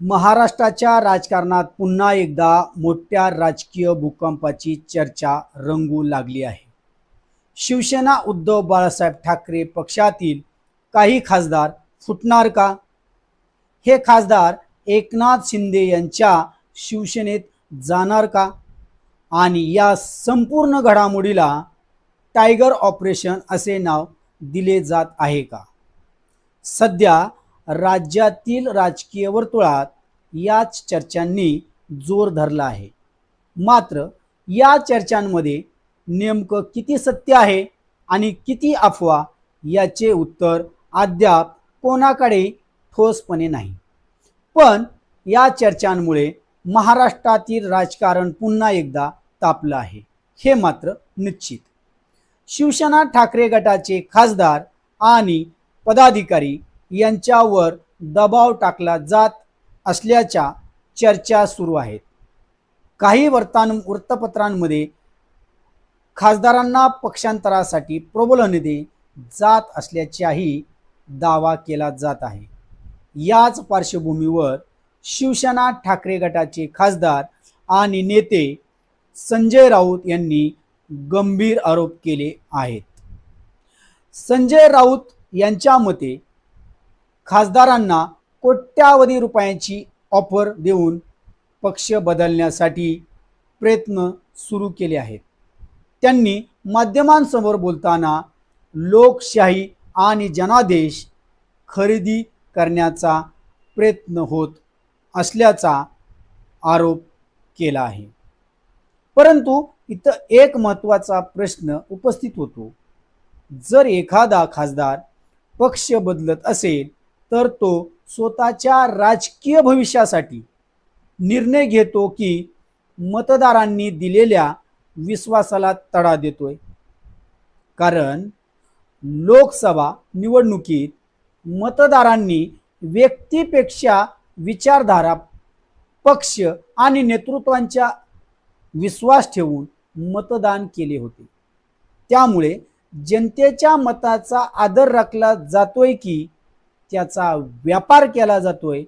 महाराष्ट्राच्या राजकारणात पुन्हा एकदा मोठ्या राजकीय भूकंपाची चर्चा रंगू लागली आहे. शिवसेना उद्धव बाळासाहेब ठाकरे पक्षातील काही खासदार फुटणार का? हे खासदार एकनाथ शिंदे यांच्या शिवसेनेत जाणार का? आणि या संपूर्ण घडामोडीला टायगर ऑपरेशन असे नाव दिले जात आहे का? सध्या राज्यातील राजकीय वर्तुळात याच चर्चांनी जोर धरला आहे. मात्र या चर्चांमध्ये नेमकं किती सत्य आहे आणि किती अफवा याचे उत्तर अद्याप कोणाकडे ठोसपणे नाही. पण या चर्चांमुळे महाराष्ट्रातील राजकारण पुन्हा एकदा तापलं आहे हे मात्र निश्चित. शिवसेना ठाकरे गटाचे खासदार आणि पदाधिकारी यांच्यावर दबाव टाकला जात असल्याच्या चर्चा सुरू आहेत. काही वृत्तपत्रांमध्ये खासदारांना पक्षांतरासाठी प्रबोधने जात असल्याचाही दावा केला जात आहे. याच पार्श्वभूमीवर शिवसेना ठाकरे गटाचे खासदार आणि नेते संजय राऊत यांनी गंभीर आरोप केले आहेत. संजय राऊत यांच्या मते खासदारांना कोट्यावधी रुपयांची ऑफर देऊन पक्ष बदलण्यासाठी प्रयत्न सुरू केले आहेत. त्यांनी माध्यमांसमोर बोलताना लोकशाही आणि जनादेश खरेदी करण्याचा प्रयत्न होत असल्याचा आरोप केला आहे. परंतु इथं एक महत्त्वाचा प्रश्न उपस्थित होतो. जर एखादा खासदार पक्ष बदलत असेल तर तो स्वतःच्या राजकीय भविष्यासाठी निर्णय घेतो की मतदारांनी दिलेल्या विश्वासाला तडा देतोय? कारण लोकसभा निवडणुकीत मतदारांनी व्यक्तीपेक्षा विचारधारा, पक्ष आणि नेतृत्वांचा विश्वास ठेवून मतदान केले होते. त्यामुळे जनतेच्या मताचा आदर राखला जातोय की त्याचा व्यापार केला जातोय,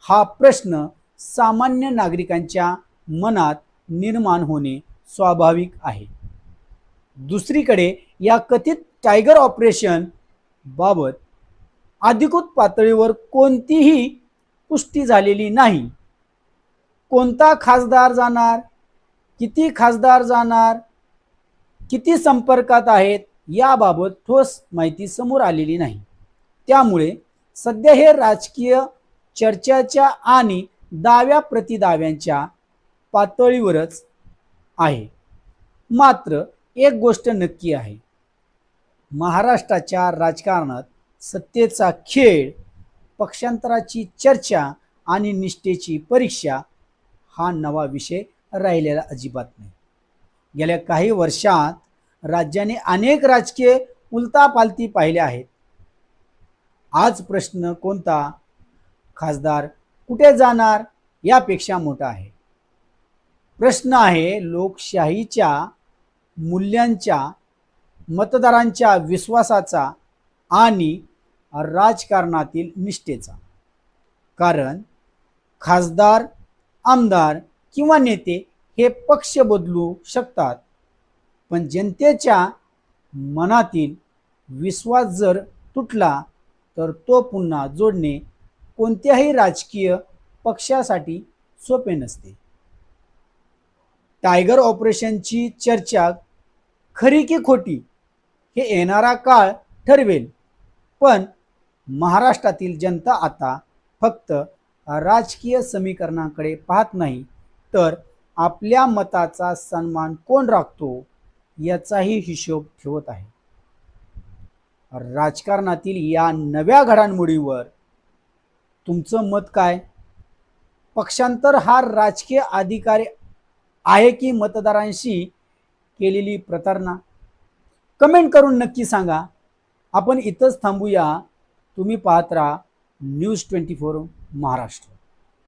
हा प्रश्न सामान्य नागरिकांच्या मनात निर्माण होणे स्वाभाविक आहे. दुसरीकडे या कथित टायगर ऑपरेशन बाबत अधिकृत पातळीवर कोणतीही पुष्टी झालेली नाही. कोणता खासदार जाणार, किती खासदार जाणार, किती संपर्कात आहेत याबाबत ठोस माहिती समोर आलेली नाही. त्यामुळे सध्या हे राजकीय चर्चाच्या आणि दाव्या प्रतिदाव्यांच्या पातळीवरच आहे. मात्र एक गोष्ट नक्की आहे, महाराष्ट्राच्या राजकारणात सत्तेचा खेळ, पक्षांतराची चर्चा आणि निष्ठेची परीक्षा हा नवा विषय राहिलेला अजिबात नाही. गेल्या काही वर्षात राज्याने अनेक राजकीय उलथापालथी पाहिल्या आहेत. आज प्रश्न कोणता खासदार कुठे जाणार यापेक्षा मोठा आहे. प्रश्न आहे लोकशाहीच्या मूल्यांच्या, मतदारांच्या विश्वासाचा आणि राजकारणातील निष्ठेचा. कारण खासदार, आमदार किंवा नेते हे पक्ष बदलू शकतात, पण जनतेच्या मनातील विश्वास जर तुटला तर तो पुन्हा जोडणे कोणत्याही राजकीय पक्षासाठी सोपे नसते. टायगर ऑपरेशनची चर्चा खरी की खोटी हे येणारा काळ ठरवेल. पण महाराष्ट्रातील जनता आता फक्त राजकीय समीकरणाकडे पाहत नाही, तर आपल्या मताचा सन्मान कोण राखतो याचाही हिशोब ठेवत आहे. राजकारणातील या नव्या घडामोडीवर तुमचं मत काय? पक्षांतर हा राजकीय अधिकार आहे की मतदारांशी केलेली प्रतारणा? कमेंट करून नक्की सांगा. आपण इथंच थांबूया. तुम्ही पाहत राहा न्यूज 24 महाराष्ट्र.